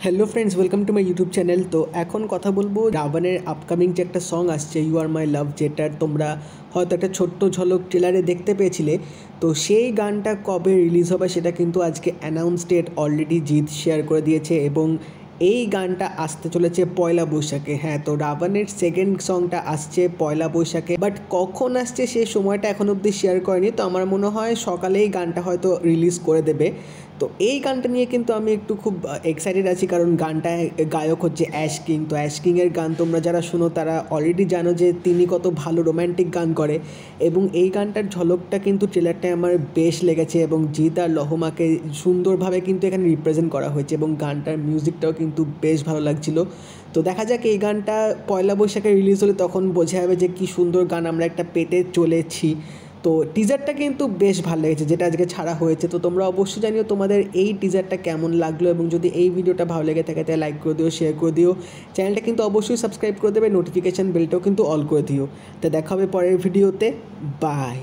Hello friends, welcome to my YouTube channel. তো এখন কথা বলবো রাভানের আপকামিং যে একটা সং আসছে ইউ আর মাই লাভ, যেটার তোমরা হয়তো একটা ছোট্ট ঝলক ট্রেলারে দেখতে পেয়েছিলে। তো সেই গানটা কবে রিলিজ হবে সেটা কিন্তু আজকে announce date already Jeet share করে দিয়েছে এবং এই গানটা আসতে চলেছে পয়লা বৈশাখে। হ্যাঁ, তো রাভানের সেকেন্ড সংটা আসছে পয়লা বৈশাখে, বাট কখন আসছে সেই সময়টা এখন অবধি শেয়ার করেনি। তো আমার মনে হয় সকালেই গানটা হয়তো রিলিজ করে দেবে। তো এই গানটা নিয়ে কিন্তু আমি একটু খুব এক্সাইটেড আছি, কারণ গানটায় গায়ক হচ্ছে অ্যাশ কিং। তো অ্যাশ কিংয়ের গান তোমরা যারা শোনো তারা অলরেডি জানো যে তিনি কত ভালো রোম্যান্টিক গান করে, এবং এই গানটার ঝলকটা কিন্তু ট্রেলারটায় আমার বেশ লেগেছে এবং জিৎ আর লহমাকে সুন্দরভাবে কিন্তু এখানে রিপ্রেজেন্ট করা হয়েছে এবং গানটার মিউজিকটাও কিন্তু বেশ ভালো লাগছিলো। তো দেখা যাক এই গানটা পয়লা বৈশাখে রিলিজ হলে তখন বোঝা যাবে যে কী সুন্দর গান আমরা একটা পেতে চলেছি। তো টিজারটা কিন্তু বেশ ভালো লেগেছে যেটা আজকে ছাড়া হয়েছে। তো তোমরা অবশ্যই জানিও তোমাদের এই টিজারটা কেমন লাগলো, এবং যদি এই ভিডিওটা ভালো লেগে থাকে তাহলে লাইক করে দিও, শেয়ার করে দিও, চ্যানেলটা কিন্তু অবশ্যই সাবস্ক্রাইব করে দেবে, নোটিফিকেশান বেলটাও কিন্তু অল করে দিও। তো দেখা হবে পরের ভিডিওতে। বাই।